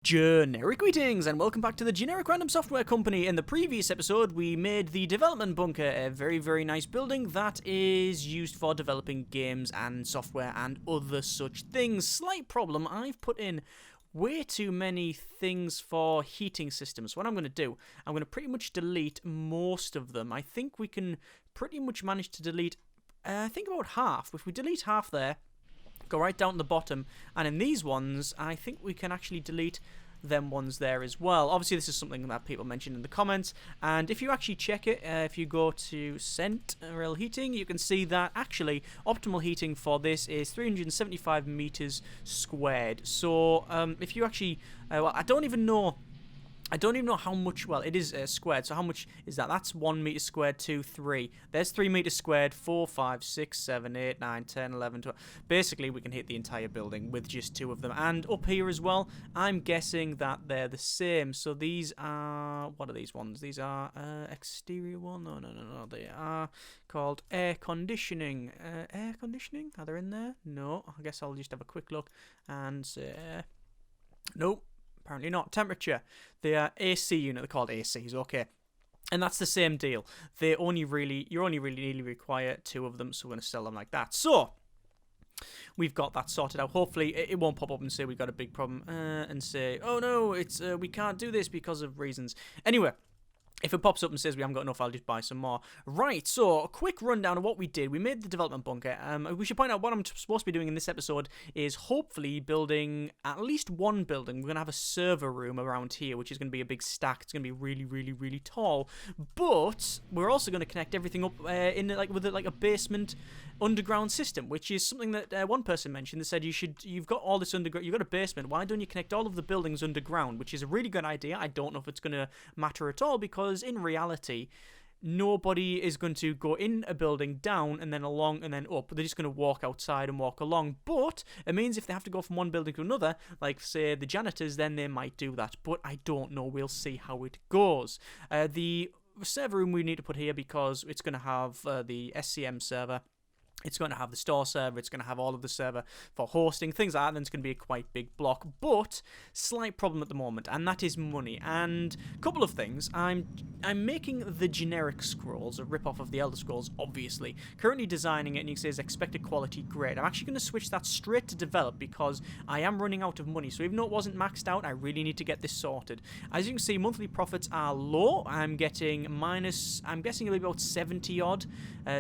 Generic greetings and welcome back to the Generic Random Software Company. In the previous episode, we made the development bunker, a very, very nice building that is used for developing games and software and other such things. Slight problem, I've put in way too many things for heating systems. What I'm going to do, I'm going to pretty much delete most of them. I think we can pretty much manage to delete, I think about half. If we delete half there, go right down to the bottom, and in these ones I think we can actually delete them ones there as well. Obviously this is something that people mentioned in the comments, and if you actually check it, if you go to central heating, you can see that actually optimal heating for this is 375 meters squared. So if you actually well, I don't even know how much. Well, it is squared, so how much is that? That's 1 meter squared, 2, 3. There's 3 meters squared, 4, 5, 6, 7, 8, 9, 10, 11, 12. Basically, we can hit the entire building with just 2 of them. And up here as well, I'm guessing that they're the same. So these are... What are these ones? These are exterior one? No. They are called air conditioning. Air conditioning? Are they in there? No. I guess I'll just have a quick look and say... Nope. Apparently not. Temperature. They are AC unit. They're called ACs. Okay. And that's the same deal. You only really require 2 of them, so we're going to sell them like that. So, we've got that sorted out. Hopefully, it won't pop up and say we've got a big problem and say, oh no, it's we can't do this because of reasons. Anyway. If it pops up and says we haven't got enough, I'll just buy some more. Right, so a quick rundown of what we did. We made the development bunker. We should point out what I'm supposed to be doing in this episode is hopefully building at least one building. We're going to have a server room around here, which is going to be a big stack. It's going to be really, really, really tall. But we're also going to connect everything up with a basement underground system, which is something that one person mentioned. They said you've got all this underground, you've got a basement. Why don't you connect all of the buildings underground? Which is a really good idea. I don't know if it's going to matter at all because in reality, nobody is going to go in a building down and then along and then up. They're just going to walk outside and walk along. But it means if they have to go from one building to another, like say the janitors, then they might do that. But I don't know. We'll see how it goes. The server room we need to put here because it's going to have the SCM server. It's going to have the store server, it's going to have all of the server for hosting, things like that, and it's going to be a quite big block. But, slight problem at the moment, and that is money. And a couple of things. I'm making the generic scrolls, a rip-off of the Elder Scrolls, obviously. Currently designing it, and you can see it's expected quality grade. I'm actually going to switch that straight to develop because I am running out of money. So even though it wasn't maxed out, I really need to get this sorted. As you can see, monthly profits are low. I'm guessing it'll be about 70 odd,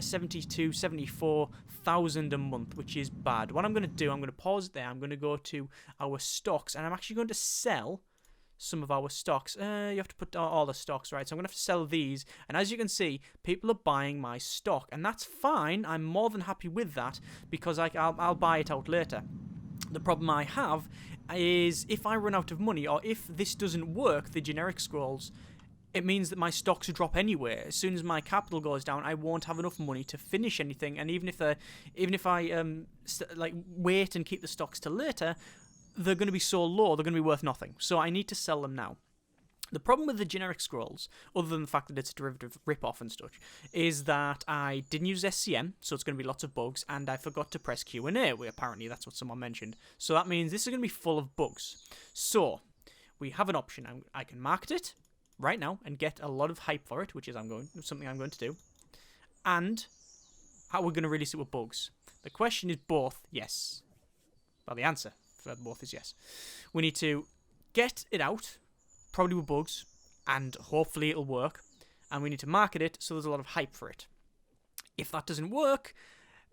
72, 74,000 a month, which is bad. What I'm going to do, I'm going to pause it there. I'm going to go to our stocks, and I'm actually going to sell some of our stocks. You have to put all the stocks, right? So I'm going to have to sell these, and as you can see, people are buying my stock, and that's fine. I'm more than happy with that because I'll buy it out later. The problem I have is if I run out of money, or if this doesn't work, the generic scrolls, it means that my stocks drop anyway. As soon as my capital goes down, I won't have enough money to finish anything. And even if I wait and keep the stocks till later, they're going to be so low, they're going to be worth nothing. So I need to sell them now. The problem with the generic scrolls, other than the fact that it's a derivative rip-off and such, is that I didn't use SCM, so it's going to be lots of bugs, and I forgot to press Q&A. Apparently, that's what someone mentioned. So that means this is going to be full of bugs. So we have an option. I can market it right now and get a lot of hype for it, which is something I'm going to do. And how we're going to release it with bugs. The question is both yes. Well, the answer for both is yes. We need to get it out, probably with bugs, and hopefully it'll work. And we need to market it so there's a lot of hype for it. If that doesn't work,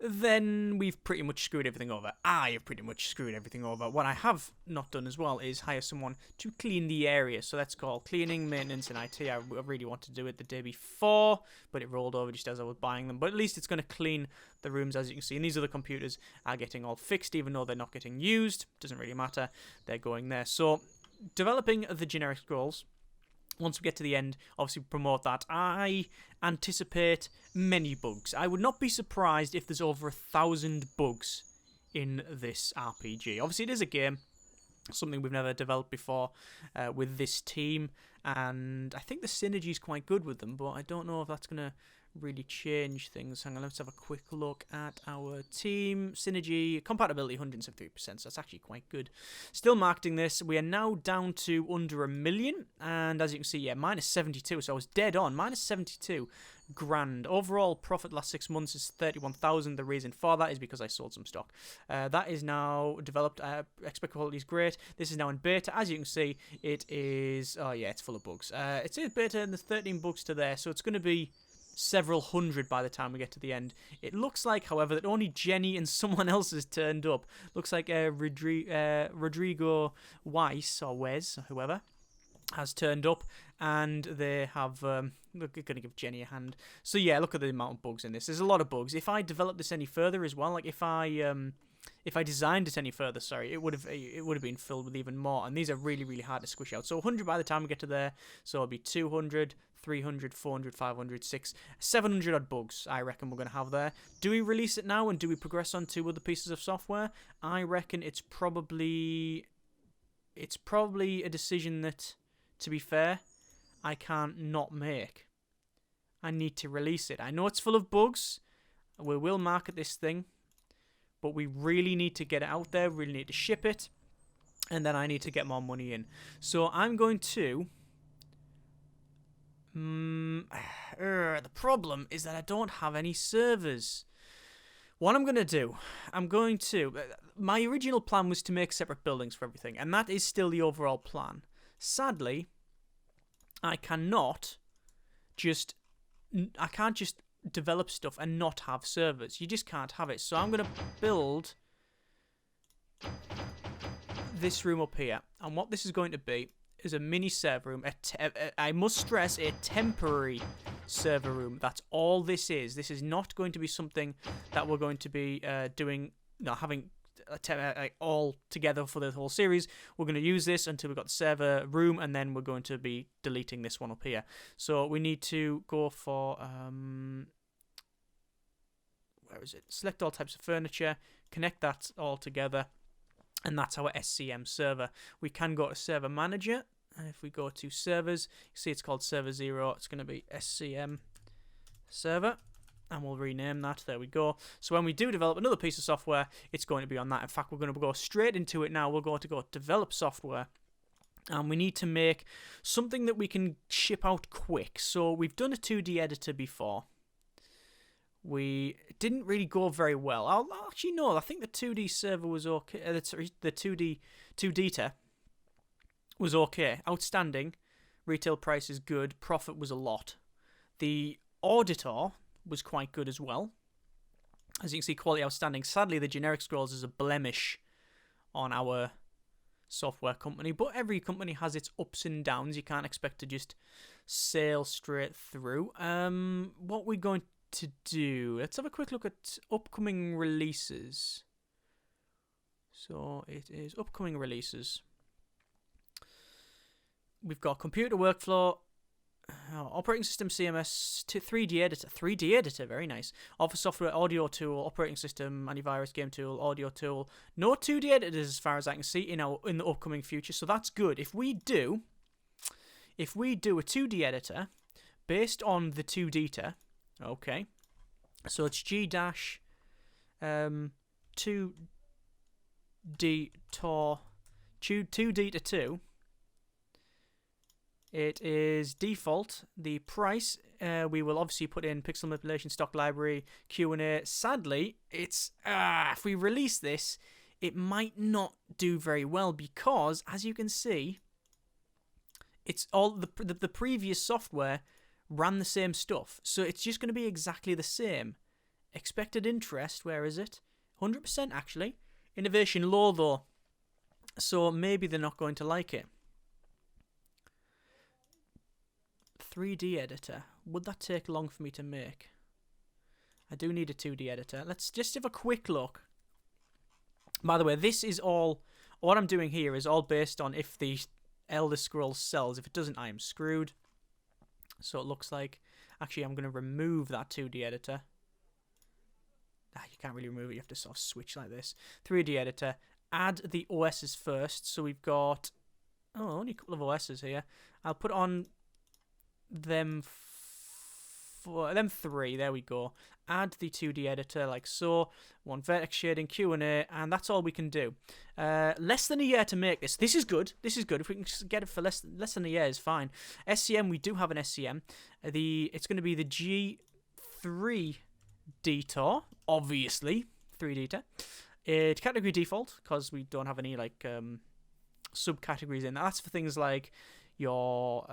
then we've pretty much screwed everything over. I have pretty much screwed everything over. What I have not done as well is hire someone to clean the area. So that's called cleaning, maintenance, and IT. I really wanted to do it the day before, but it rolled over just as I was buying them. But at least it's going to clean the rooms, as you can see. And these other computers are getting all fixed, even though they're not getting used. Doesn't really matter. They're going there. So developing the generic scrolls. Once we get to the end, obviously promote that. I anticipate many bugs. I would not be surprised if there's over 1,000 bugs in this RPG. Obviously, it is a game, something we've never developed before with this team, and I think the synergy is quite good with them, but I don't know if that's going to really change things. Hang on, let's have a quick look at our team. Synergy, compatibility 173%, so that's actually quite good. Still marketing this. We are now down to under 1 million, and as you can see, yeah, minus 72, so I was dead on, minus 72 grand. Overall profit last 6 months is 31,000. The reason for that is because I sold some stock. That is now developed. Expect quality is great. This is now in beta. As you can see, it is, oh yeah, it's full of bugs. It's in beta and there's 13 bugs to there, so it's going to be several hundred by the time we get to the end. It looks like, however, that only Jenny and someone else has turned up. Looks like Rodrigo Weiss, or Wes, or whoever, has turned up, and they have, we're going to give Jenny a hand. So yeah, look at the amount of bugs in this. There's a lot of bugs. If I developed this any further as well, like if I designed it any further, sorry, it would have been filled with even more, and these are really, really hard to squish out. So 100 by the time we get to there, so it'll be 200, 300, 400, 500, 600, 700 odd bugs, I reckon we're going to have there. Do we release it now, and do we progress on to other pieces of software? I reckon it's probably a decision that, to be fair, I can't not make. I need to release it. I know it's full of bugs. We will market this thing, but we really need to get it out there. We really need to ship it, and then I need to get more money in. So I'm going to... the problem is that I don't have any servers. What I'm going to do, my original plan was to make separate buildings for everything, and that is still the overall plan. Sadly, I can't just develop stuff and not have servers. You just can't have it. So I'm going to build this room up here, and what this is going to be is a mini server room. I must stress, a temporary server room. That's all this is. This is not going to be something that we're going to be having all together for the whole series. We're going to use this until we've got the server room, and then we're going to be deleting this one up here. So we need to go for where is it? Select all types of furniture, connect that all together, and that's our SCM server. We can go to server manager. If we go to servers, you see it's called server 0. It's going to be SCM server, and we'll rename that. There we go. So when we do develop another piece of software, it's going to be on that. In fact, we're going to go straight into it now. We're going to go develop software, and we need to make something that we can ship out quick. So we've done a 2D editor before. It didn't really go very well. I'll actually no, I think the 2D server was okay. The 2D was okay. Outstanding. Retail price is good. Profit was a lot. The auditor was quite good as well. As you can see, quality outstanding. Sadly, the generic scrolls is a blemish on our software company, but every company has its ups and downs. You can't expect to just sail straight through. What we're going to do, let's have a quick look at upcoming releases. So it is upcoming releases. We've got computer workflow, operating system, CMS, 3D editor, very nice. Office software, audio tool, operating system, antivirus, game tool, audio tool. No 2D editors as far as I can see in the upcoming future, so that's good. If we do a 2D editor based on the 2D, okay, so it's G-2D Tor 2D to 2. It is default. The price, we will obviously put in pixel manipulation, stock library, Q&A. Sadly, it's if we release this, it might not do very well because, as you can see, it's all the previous software ran the same stuff. So it's just going to be exactly the same. Expected interest, where is it? 100% actually. Innovation low though. So maybe they're not going to like it. 3D editor. Would that take long for me to make? I do need a 2D editor. Let's just have a quick look. By the way, this is all... What I'm doing here is all based on if the Elder Scrolls sells. If it doesn't, I am screwed. So it looks like... Actually, I'm going to remove that 2D editor. You can't really remove it. You have to sort of switch like this. 3D editor. Add the OSs first. So we've got... only a couple of OSs here. I'll put on them them three. There we go. Add the 2D editor like so. One vertex shading, Q&A, and that's all we can do. Less than a year to make this. This is good. This is good. If we can get it for less than a year, is fine. SCM, we do have an SCM. It's going to be the G3 Detour, obviously. 3D. It's category default because we don't have any like subcategories in. That's for things like your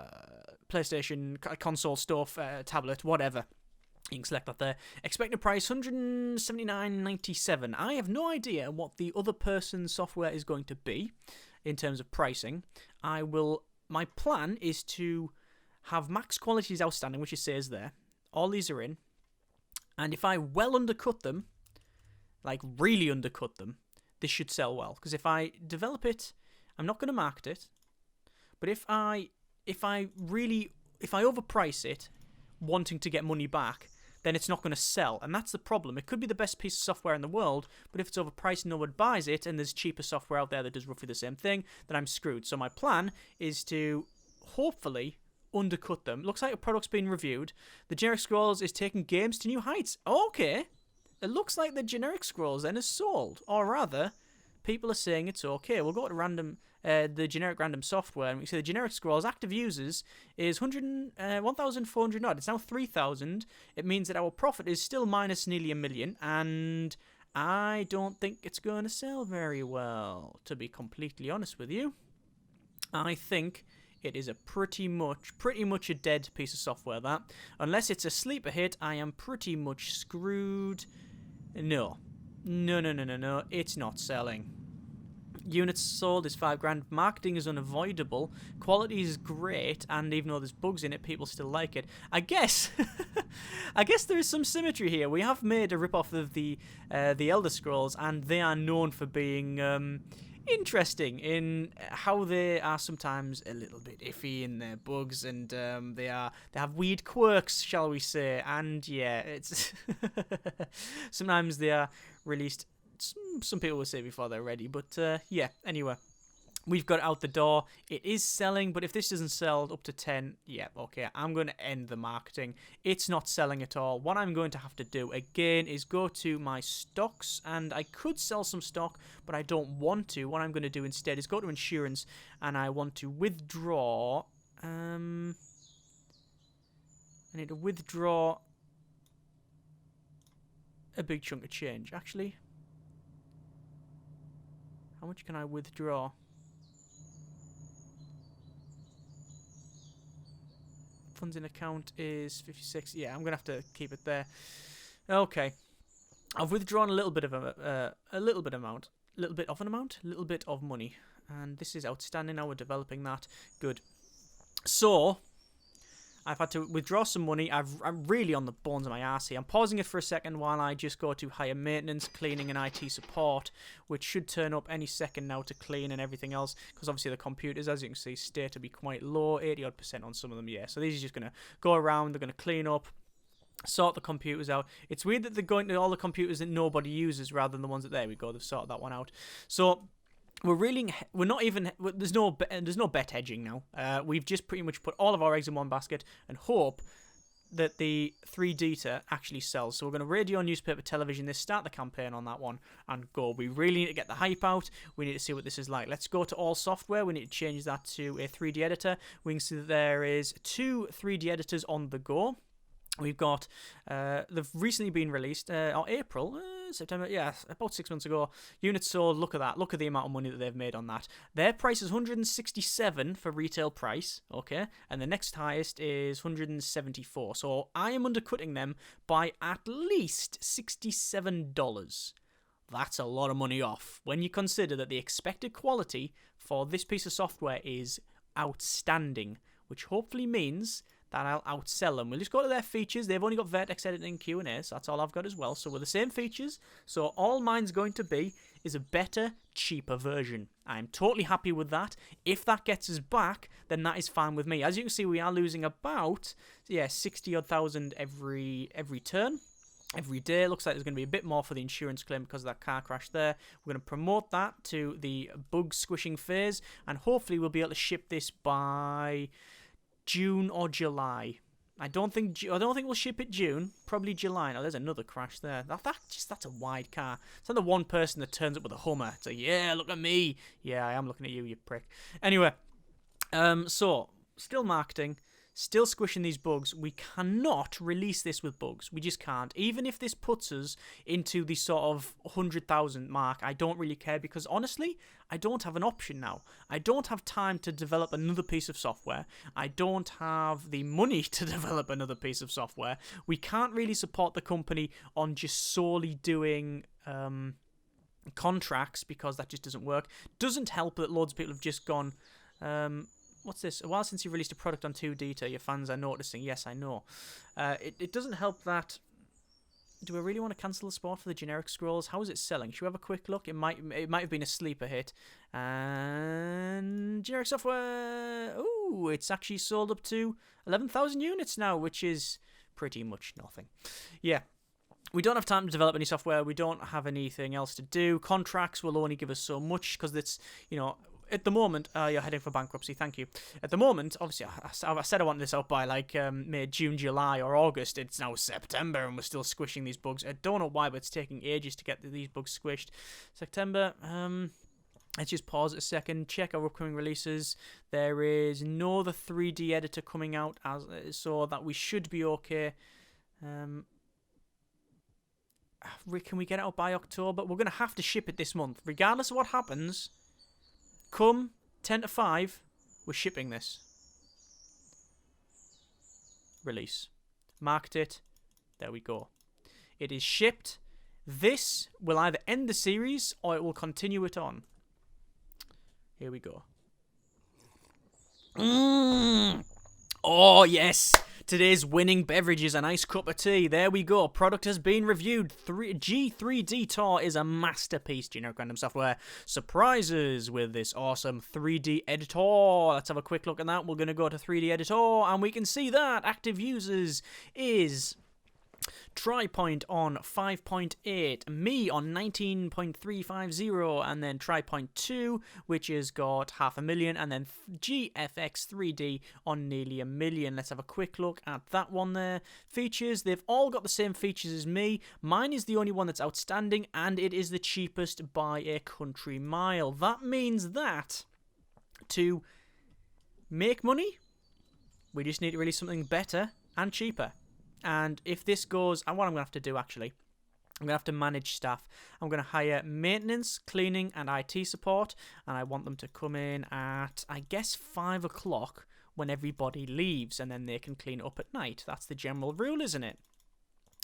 PlayStation console stuff, tablet, whatever. You can select that there. Expected price $179.97. I have no idea what the other person's software is going to be in terms of pricing. My plan is to have max qualities outstanding, which it says there. All these are in, and if I well undercut them, like really undercut them, this should sell well. Because if I develop it, I'm not going to market it. But if I overprice it, wanting to get money back, then it's not going to sell. And that's the problem. It could be the best piece of software in the world, but if it's overpriced and no one buys it, and there's cheaper software out there that does roughly the same thing, then I'm screwed. So my plan is to hopefully undercut them. Looks like a product's been reviewed. The generic scrolls is taking games to new heights. Okay. It looks like the generic scrolls then is sold. Or rather, people are saying it's okay. We'll go to the generic random software, and we see the generic scrolls active users is 1,400 odd. It's now 3,000. It means that our profit is still minus nearly $1 million, and I don't think it's going to sell very well, to be completely honest with you. I think it is a pretty much a dead piece of software, that. Unless it's a sleeper hit, I am pretty much screwed. No, it's not selling. Units sold is $5,000. Marketing is unavoidable. Quality is great, and even though there's bugs in it, people still like it. I guess there is some symmetry here. We have made a rip-off of the Elder Scrolls, and they are known for being interesting in how they are sometimes a little bit iffy in their bugs, and they have weird quirks, shall we say? And yeah, it's sometimes they are released. Some people will say before they're ready, but yeah. Anyway, we've got it out the door. It is selling, but if this doesn't sell up to 10, yeah, okay, I'm going to end the marketing. It's not selling at all. What I'm going to have to do again is go to my stocks, and I could sell some stock, but I don't want to. What I'm going to do instead is go to insurance, and I want to withdraw. I need to withdraw a big chunk of change, actually. How much can I withdraw? Funds in account is 56. Yeah, I'm gonna have to keep it there. Okay, I've withdrawn a little bit of a little bit of money, and this is outstanding. Now we're developing that. Good. So I've had to withdraw some money. I'm really on the bones of my arse here. I'm pausing it for a second while I just go to higher maintenance, cleaning, and IT support, which should turn up any second now to clean and everything else, because obviously the computers, as you can see, stay to be quite low, 80% on some of them, yeah. So these are just going to go around, they're going to clean up, sort the computers out. It's weird that they're going to all the computers that nobody uses rather than the ones that, there we go, they've sorted that one there's no bet hedging now. We've just pretty much put all of our eggs in one basket and hope that the 3D actually sells. So we're going to radio, newspaper, television this, start the campaign on that one, and go. We really need to get the hype out. We need to see what this is like. Let's go to all software. We need to change that to a 3D editor. We can see that there is 2 3D editors on the go. We've got, they've recently been released, or April, September, yeah, about 6 months ago. Units sold, look at that. Look at the amount of money that they've made on that. Their price is $167 for retail price, okay? And the next highest is $174. So I am undercutting them by at least $67. That's a lot of money off when you consider that the expected quality for this piece of software is outstanding, which hopefully means that I'll outsell them. We'll just go to their features. They've only got vertex editing, Q&A, so that's all I've got as well. So we're the same features. So all mine's going to be is a better, cheaper version. I'm totally happy with that. If that gets us back, then that is fine with me. As you can see, we are losing about 60,000 every turn. Every day. Looks like there's going to be a bit more for the insurance claim because of that car crash there. We're going to promote that to the bug squishing phase, and hopefully we'll be able to ship this by June or July. I don't think we'll ship it June. Probably July. Oh, there's another crash there. That's a wide car. It's not the one person that turns up with a Hummer. It's like, yeah, look at me. Yeah, I am looking at you, you prick. Anyway, so still marketing, still squishing these bugs. We cannot release this with bugs. We just can't. Even if this puts us into the sort of 100,000 mark, I don't really care because honestly, I don't have an option now. I don't have time to develop another piece of software. I don't have the money to develop another piece of software. We can't really support the company on just solely doing contracts because that just doesn't work. Doesn't help that loads of people have just gone... what's this? A while since you released a product on 2D, your fans are noticing. Yes, I know. It doesn't help that... Do I really want to cancel the support for the generic scrolls? How is it selling? Should we have a quick look? It might have been a sleeper hit. And generic software... Ooh, it's actually sold up to 11,000 units now, which is pretty much nothing. Yeah. We don't have time to develop any software. We don't have anything else to do. Contracts will only give us so much because it's, you know... At the moment, you're heading for bankruptcy, thank you. At the moment, obviously, I said I wanted this out by like May, June, July, or August. It's now September and we're still squishing these bugs. I don't know why, but it's taking ages to get these bugs squished. September, let's just pause a second, check our upcoming releases. There is no other 3D editor coming out, so that we should be okay. Can we get it out by October? We're going to have to ship it this month. Regardless of what happens... Come 10 to 5, we're shipping this. Release. Marked it. There we go. It is shipped. This will either end the series or it will continue it on. Here we go. Oh, yes. Today's winning beverage is a nice cup of tea. There we go. Product has been reviewed. G3D Tor is a masterpiece. Generic random software surprises with this awesome 3D editor. Let's have a quick look at that. We're going to go to 3D editor and we can see that active users is... TriPoint on 5.8, me on 19.350, and then TriPoint 2, which has got 500,000, and then GFX3D on nearly 1 million. Let's have a quick look at that one there. Features, they've all got the same features as me. Mine is the only one that's outstanding, and it is the cheapest by a country mile. That means that to make money, we just need to release something better and cheaper. And if this goes, and what I'm going to have to do actually, I'm going to have to manage staff. I'm going to hire maintenance, cleaning, and IT support. And I want them to come in at, I guess, 5 o'clock when everybody leaves. And then they can clean up at night. That's the general rule, isn't it?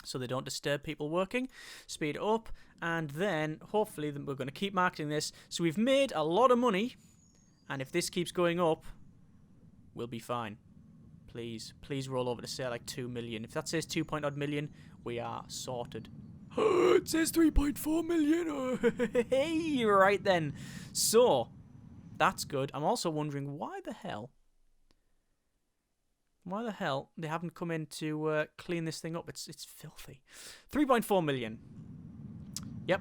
So they don't disturb people working. Speed it up. And then, hopefully, we're going to keep marketing this. So we've made a lot of money. And if this keeps going up, we'll be fine. Please roll over to say like 2 million. If that says 2-odd million, we are sorted. It says 3.4 million. Hey, right then. So, that's good. I'm also wondering why the hell they haven't come in to clean this thing up. It's filthy. 3.4 million. Yep.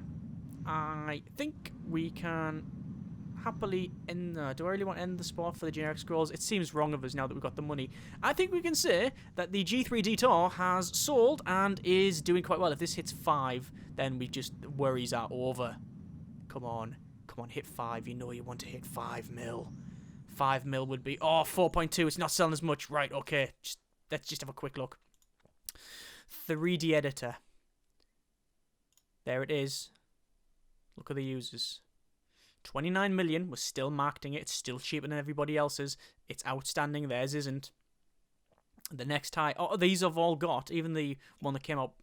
I think we can... happily end. Do I really want to end the sport for the generic scrolls? It seems wrong of us now that we've got the money. I think we can say that the G3D Tor has sold and is doing quite well. If this hits 5, then worries are over. Come on, hit 5. You know you want to hit 5 mil. 5 mil would be 4.2. It's not selling as much, right? Okay, let's just have a quick look. 3D editor. There it is. Look at the users. 29 million, we're still marketing it, it's still cheaper than everybody else's, it's outstanding, theirs isn't. The next high, these have all got, even the one that came out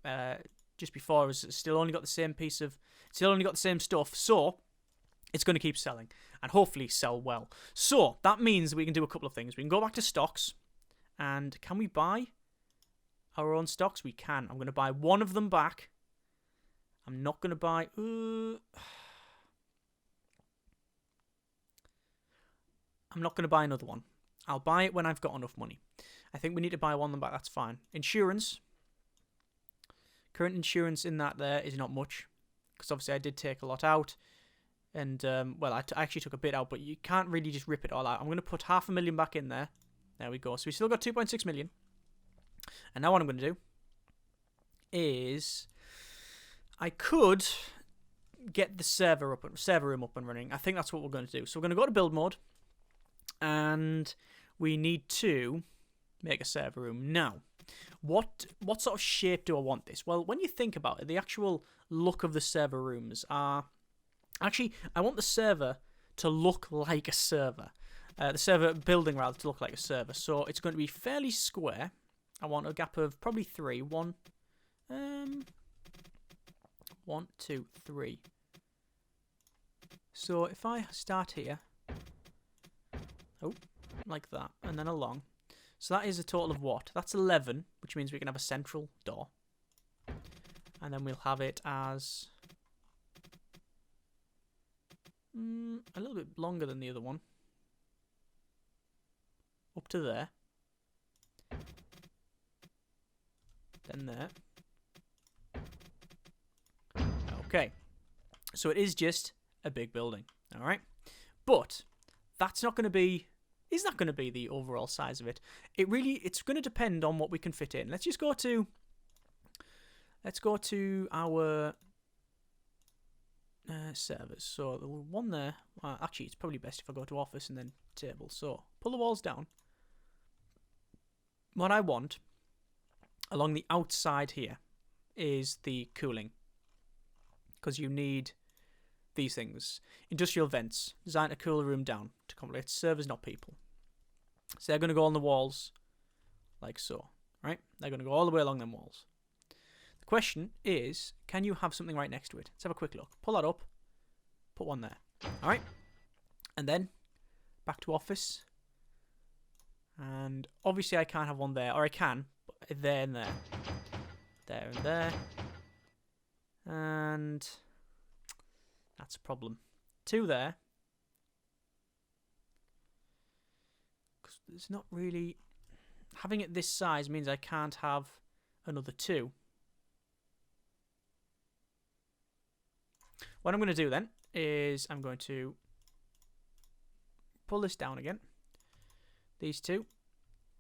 just before has still only got the same stuff, so it's going to keep selling, and hopefully sell well. So, that means we can do a couple of things. We can go back to stocks, and can we buy our own stocks? We can. I'm going to buy one of them back. I'm not going to buy... I'm not going to buy another one. I'll buy it when I've got enough money. I think we need to buy one of them back. That's fine. Insurance. Current insurance in that there is not much. Because obviously I did take a lot out. And, well, I actually took a bit out. But you can't really just rip it all out. I'm going to put 500,000 back in there. There we go. So we still got 2.6 million. And now what I'm going to do is I could get the server room up and running. I think that's what we're going to do. So we're going to go to build mode, and we need to make a server room. Now, what sort of shape do I want this? Well, when you think about it, the actual look of the server rooms are... Actually, I want the server to look like a server. The server building, rather, to look like a server. So it's going to be fairly square. I want a gap of probably 3. 1, 2, 3. So if I start here, like that, and then along. So that is a total of what? That's 11, which means we can have a central door. And then we'll have it as a little bit longer than the other one. Up to there. Then there. Okay. So it is just a big building. Alright? But that's not going to be... Is that going to be the overall size of it? It's going to depend on what we can fit in. Let's just go to... Let's go to our servers. So the one there... actually, it's probably best if I go to office and then table. So pull the walls down. What I want along the outside here is the cooling. Because you need these things. Industrial vents. Designed to cool the room down to accommodate servers, not people. So they're going to go on the walls like so. Right? They're going to go all the way along them walls. The question is, can you have something right next to it? Let's have a quick look. Pull that up. Put one there. Alright? And then back to office. And obviously I can't have one there. Or I can. But there and there. There and there. And that's a problem. 2 there. Because there's not really... Having it this size means I can't have another 2. What I'm going to do then is I'm going to pull this down again. These 2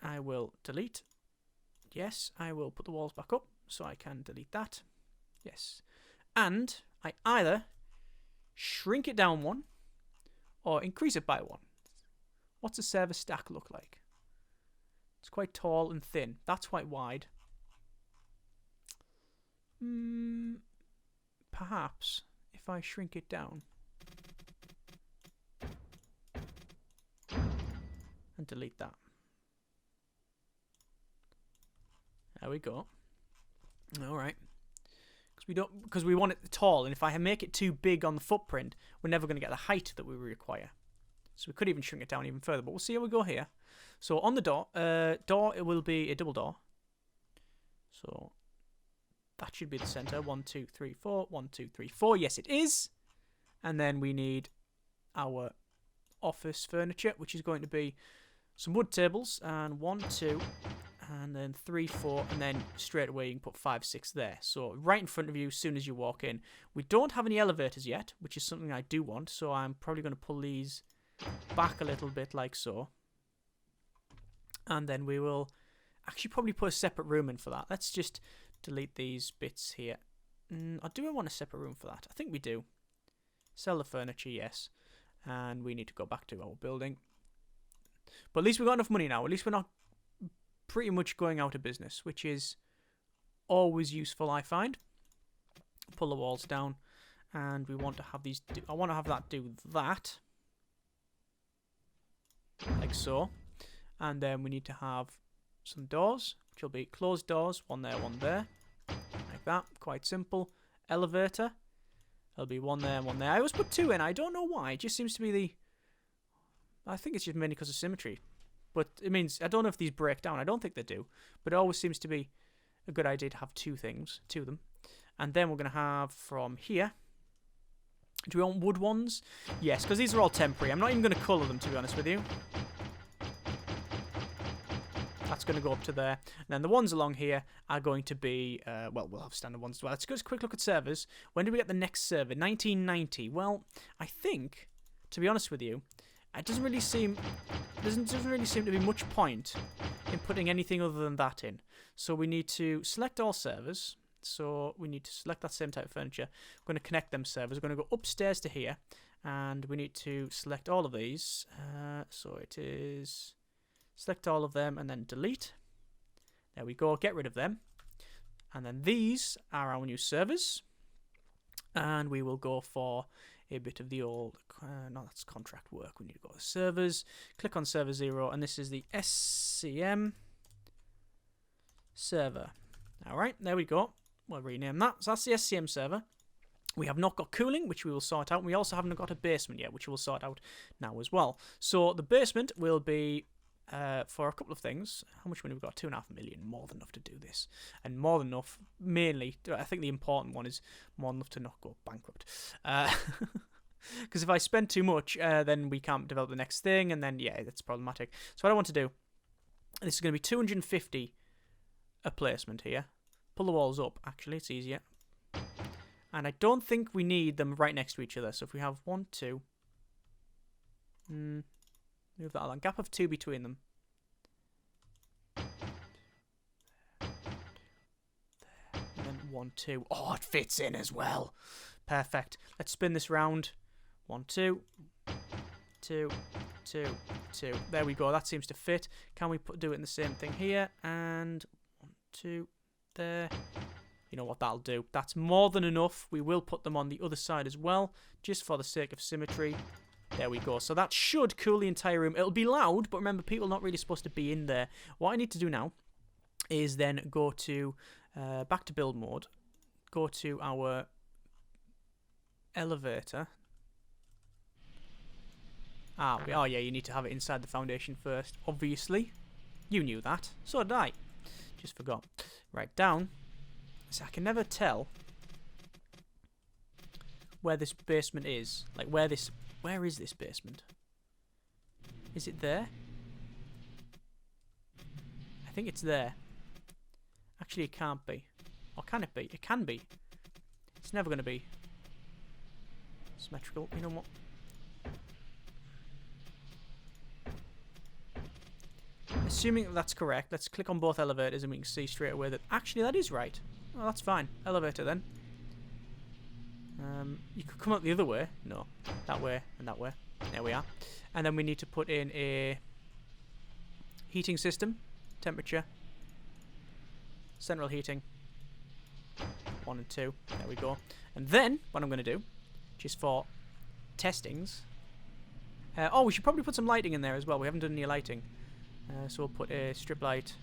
I will delete. Yes, I will put the walls back up so I can delete that. Yes. And I either shrink it down 1 or increase it by 1. What's a server stack look like? It's quite tall and thin. That's quite wide. Perhaps if I shrink it down and delete that. There we go. All right. Because we want it tall, and if I make it too big on the footprint, we're never going to get the height that we require. So we could even shrink it down even further, but we'll see how we go here. So on the door, it will be a double door. So that should be the center. 1, 2, 3, 4. 1, 2, 3, 4. Yes, it is. And then we need our office furniture, which is going to be some wood tables, and 1, 2, and then 3, 4, and then straight away you can put 5, 6 there. So right in front of you as soon as you walk in. We don't have any elevators yet, which is something I do want, so I'm probably going to pull these back a little bit like so. And then we will actually probably put a separate room in for that. Let's just delete these bits here. Or do I want a separate room for that? I think we do. Sell the furniture, yes. And we need to go back to our building. But at least we've got enough money now. At least we're not pretty much going out of business, which is always useful, I find. Pull the walls down, and we want to have these I want to have that do that, like so. And then we need to have some doors, which will be closed doors, 1 there, 1 there, like that. Quite simple. Elevator, there'll be 1 there, 1 there. I always put 2 in. I don't know why. It just seems to be the... I think it's just mainly because of symmetry. But it means, I don't know if these break down. I don't think they do. But it always seems to be a good idea to have 2 of them. And then we're going to have from here. Do we want wood ones? Yes, because these are all temporary. I'm not even going to colour them, to be honest with you. That's going to go up to there. And then the ones along here are going to be, well, we'll have standard ones as well. Let's go a quick look at servers. When did we get the next server? 1990. Well, I think, to be honest with you, it doesn't really seem to be much point inputting anything other than that in. So we need to select all servers. So we need to select that same type of furniture. We're going to connect them servers. We're going to go upstairs to here. And we need to select all of these. So it is select all of them and then delete. There we go. Get rid of them. And then these are our new servers. And we will go for a bit of the old... no, that's contract work. We need to go to servers. Click on server 0. And this is the SCM server. Alright, there we go. We'll rename that. So that's the SCM server. We have not got cooling, which we will sort out. And we also haven't got a basement yet, which we'll sort out now as well. So the basement will be for a couple of things. How much money we've got? 2.5 million. More than enough to do this. And more than enough, mainly, I think the important one is more than enough to not go bankrupt. Because if I spend too much, then we can't develop the next thing. And then, yeah, that's problematic. So what I want to do, this is going to be 250 a placement here. Pull the walls up, actually. It's easier. And I don't think we need them right next to each other. So if we have 1, 2... move that along. Gap of 2 between them. There. And then 1, 2. Oh, it fits in as well. Perfect. Let's spin this round. 1, 2. 2, 2, 2. There we go. That seems to fit. Can we do it in the same thing here? And 1, 2. There. You know what, that'll do. That's more than enough. We will put them on the other side as well, just for the sake of symmetry. There we go. So that should cool the entire room. It'll be loud, but remember, people are not really supposed to be in there. What I need to do now is then go to, back to build mode, go to our elevator. Oh yeah, you need to have it inside the foundation first, obviously. You knew that. So did I. Just forgot. Right, down. So I can never tell where this basement is. Like, where is this basement? Is it there? I think it's there. Actually, it can't be. Or can it be? It can be. It's never going to be symmetrical. You know what? Assuming that that's correct, let's click on both elevators and we can see straight away that actually that is right. Oh, that's fine. Elevator then. You could come up the other way. No. That way and that way. There we are. And then we need to put in a heating system. Temperature. Central heating. 1 and 2. There we go. And then, what I'm going to do, just for testings. Oh, we should probably put some lighting in there as well. We haven't done any lighting. So we'll put a strip light.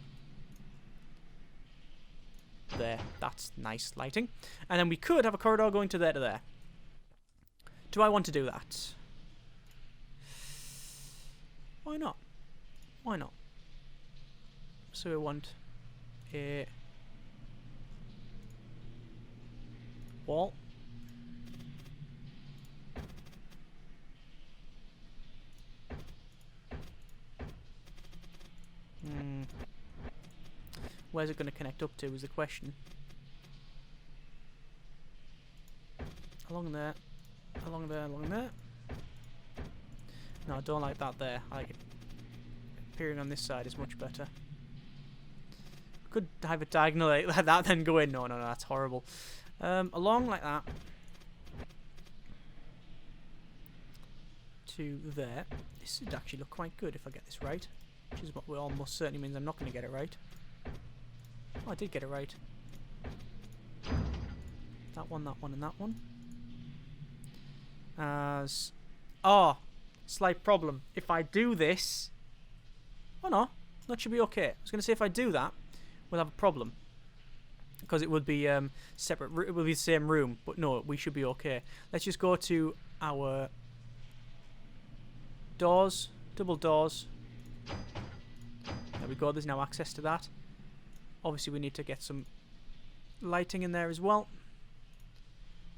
There, that's nice lighting. And then we could have a corridor going to there. Do I want to do that? Why not? Why not? So we want a wall. Where's it going to connect up to is the question. Along there. Along there, along there. No, I don't like that there. I like it appearing on this side is much better. Could have it diagonally like that, then go in. No, that's horrible. Along like that. To there. This would actually look quite good if I get this right. Which is what almost certainly means I'm not going to get it right. Oh, I did get it right. That one, and that one. As... Oh! Slight problem. If I do this... Oh no, that should be okay. I was going to say if I do that, we'll have a problem. Because it would be separate, it would be the same room. But no, we should be okay. Let's just go to our... doors. Double doors. There we go, there's now access to that. Obviously we need to get some lighting in there as well.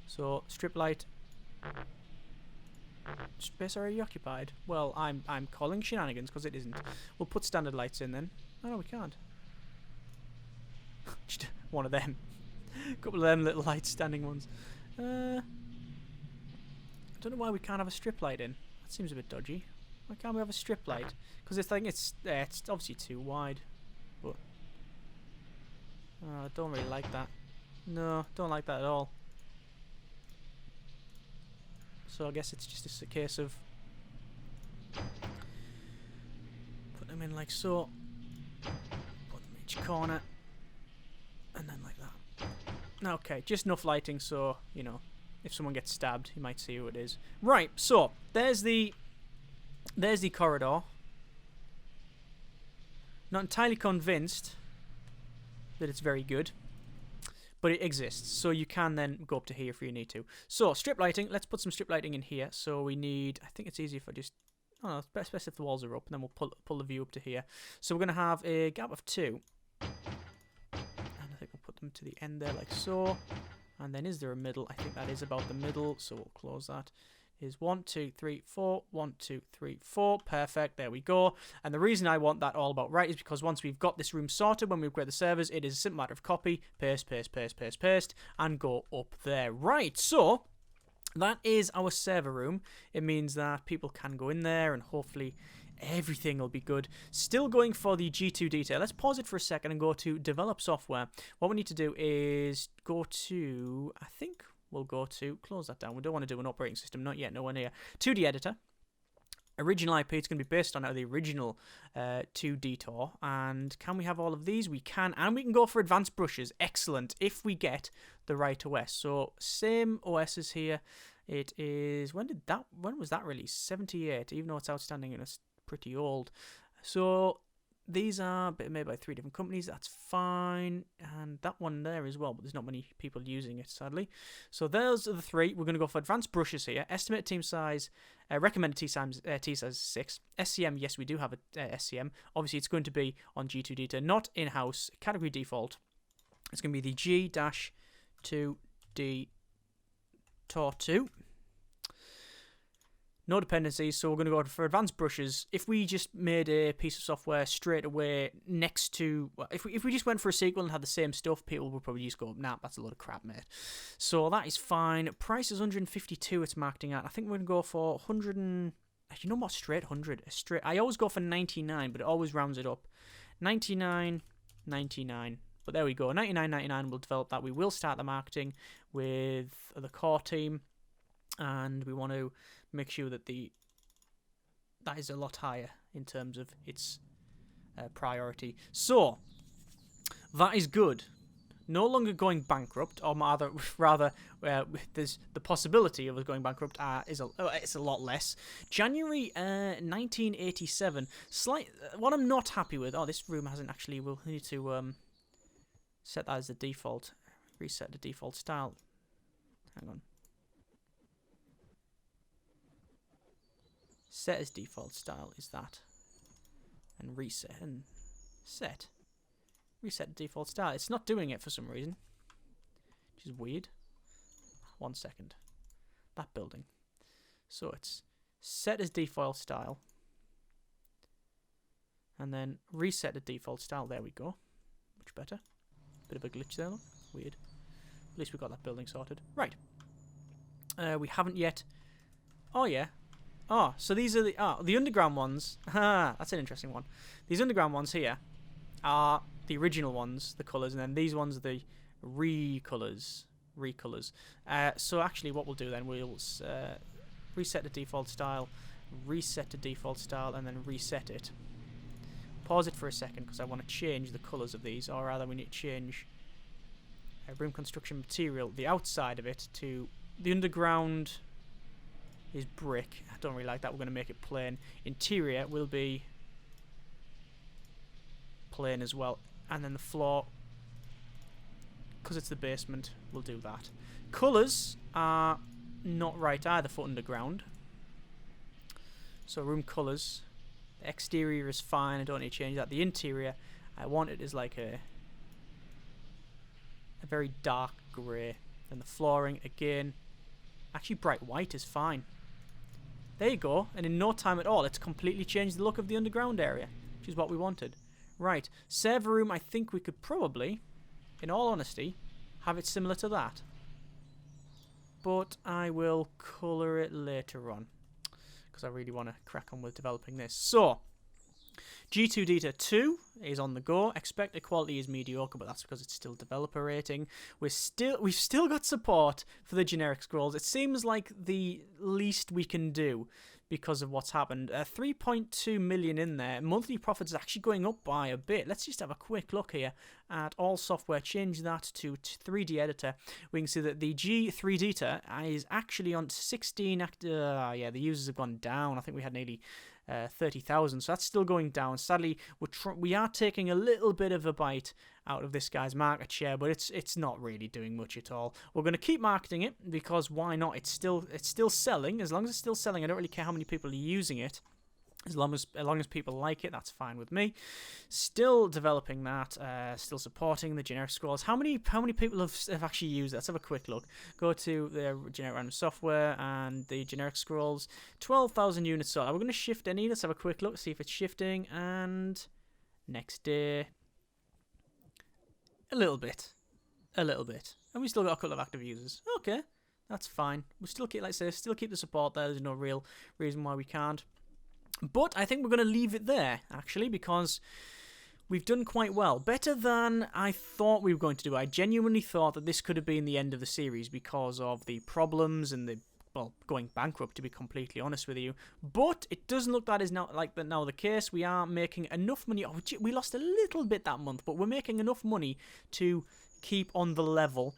So, strip light. Space area occupied. Well, I'm calling shenanigans because it isn't. We'll put standard lights in then. Oh no, we can't. Just one of them. A couple of them little light standing ones. I don't know why we can't have a strip light in. That seems a bit dodgy. Why can't we have a strip light? Because I think it's obviously too wide. but I don't really like that. No, don't like that at all. So I guess it's just a case of put them in like so. Put them in each corner. And then like that. Okay, just enough lighting so, you know, if someone gets stabbed, you might see who it is. Right, so there's the corridor. Not entirely convinced that it's very good, but it exists, so you can then go up to here if you need to. So strip lighting, let's put some strip lighting in here. So we need, I think it's easy if I just, oh no, it's best if the walls are up, and then we'll pull the view up to here. So we're going to have a gap of 2. And I think we'll put them to the end there like so. And then is there a middle? I think that is about the middle, so we'll close that. Is 1, 2, 3, 4. 1, 2, 3, 4. Perfect. There we go. And the reason I want that all about right is because once we've got this room sorted, when we upgrade the servers, it is a simple matter of copy, paste, paste, paste, paste, paste, and go up there. Right. So that is our server room. It means that people can go in there and hopefully everything will be good. Still going for the G2 detail. Let's pause it for a second and go to develop software. What we need to do is go to, I think we'll go to, close that down. We don't want to do an operating system, not yet, nowhere near. 2D editor. Original IP, it's going to be based on the original 2D Tor. And can we have all of these? We can, and we can go for advanced brushes. Excellent, if we get the right OS. So same OS as here. It is, when was that released? 78, even though it's outstanding and it's pretty old. So these are made by 3 different companies. That's fine, and that one there as well, but there's not many people using it, sadly. So those are the 3. We're going to go for advanced brushes here. Estimated team size, recommended T size is 6. SCM, yes, we do have a SCM. Obviously it's going to be on G2 data, not in-house. Category default, it's going to be the G-2D Tor 2. No dependencies, so we're going to go for advanced brushes. If we just made a piece of software straight away next to, well, if we just went for a sequel and had the same stuff, people would probably just go, nah, that's a load of crap, mate. So that is fine. Price is 152 it's marketing at. I think we're going to go for 100 and, you know what, straight 100. Straight. I always go for 99, but it always rounds it up. 99, 99. But there we go, 99.99, we'll develop that. We will start the marketing with the core team, and we want to make sure that that is a lot higher in terms of its priority. So that is good. No longer going bankrupt, or rather, there's the possibility of us going bankrupt. It's a lot less. January 1987. What I'm not happy with. Oh, this room hasn't actually. We'll need to set that as the default. Reset the default style. Hang on. Set as default style is that. And reset and set. Reset default style. It's not doing it for some reason, which is weird. 1 second. That building. So it's set as default style. And then reset the default style. There we go. Much better. Bit of a glitch there though. Weird. At least we got that building sorted. Right. We haven't yet. Oh yeah. Oh, so these are the underground ones. That's an interesting one. These underground ones here are the original ones, the colours, and then these ones are the recolors. So actually what we'll do then, we'll reset the default style, reset the default style, and then reset it. Pause it for a second because I want to change the colours of these, or rather we need to change room construction material, the outside of it, to the underground is brick. I don't really like that. We're going to make it plain. Interior will be plain as well. And then the floor, because it's the basement, we'll do that. Colours are not right either for underground. So room colours. The exterior is fine. I don't need to change that. The interior, I want it as like a very dark grey. Then the flooring, again, actually bright white is fine. There you go, and in no time at all, it's completely changed the look of the underground area, which is what we wanted. Right, server room, I think we could probably, in all honesty, have it similar to that. But I will colour it later on, because I really want to crack on with developing this. So, G2D 2 is on the go. Expected quality is mediocre, but that's because it's still developer rating. We've still got support for the generic scrolls. It seems like the least we can do because of what's happened. 3.2 million in there. Monthly profits is actually going up by a bit. Let's just have a quick look here at all software. Change that to 3D editor. We can see that the G3D is actually on 16. Yeah, the users have gone down. I think we had nearly 30,000, so that's still going down. Sadly, we are taking a little bit of a bite out of this guy's market share, but it's not really doing much at all. We're going to keep marketing it because why not? It's still selling. As long as it's still selling, I don't really care how many people are using it. As long as people like it, that's fine with me. Still developing that, still supporting the generic scrolls. How many people have actually used it? Let's have a quick look. Go to the generic random software and the generic scrolls. 12,000 units sold. We're going to shift any. Let's have a quick look, see if it's shifting. And next day, a little bit, and we still got a couple of active users. Okay, that's fine. We still keep, still keep the support there. There's no real reason why we can't. But I think we're going to leave it there, actually, because we've done quite well. Better than I thought we were going to do. I genuinely thought that this could have been the end of the series because of the problems and the, well, going bankrupt, to be completely honest with you. But it doesn't look that is now the case. We are making enough money. Oh, we lost a little bit that month, but we're making enough money to keep on the level.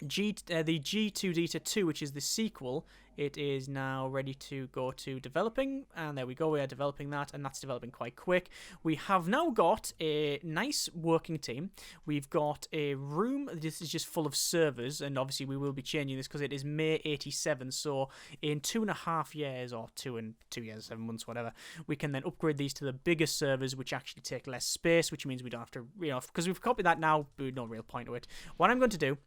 The G2D 2, which is the sequel, it is now ready to go to developing, and there we go, we are developing that, and that's developing quite quick. We have now got a nice working team. We've got a room, this is just full of servers, and obviously we will be changing this because it is May 87, so in 2.5 years, or 2 years, 7 months, whatever, we can then upgrade these to the bigger servers, which actually take less space, which means we don't have to, because we've copied that now, but no real point to it. What I'm going to do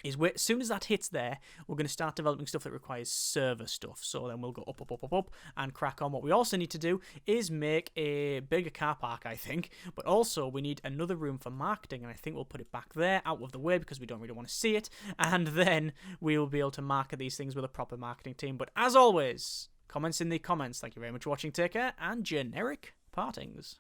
is as soon as that hits there, we're going to start developing stuff that requires server stuff. So then we'll go up, and crack on. What we also need to do is make a bigger car park, I think. But also, we need another room for marketing, and I think we'll put it back there, out of the way, because we don't really want to see it. And then we will be able to market these things with a proper marketing team. But as always, comments in the comments. Thank you very much for watching. Take care, and generic partings.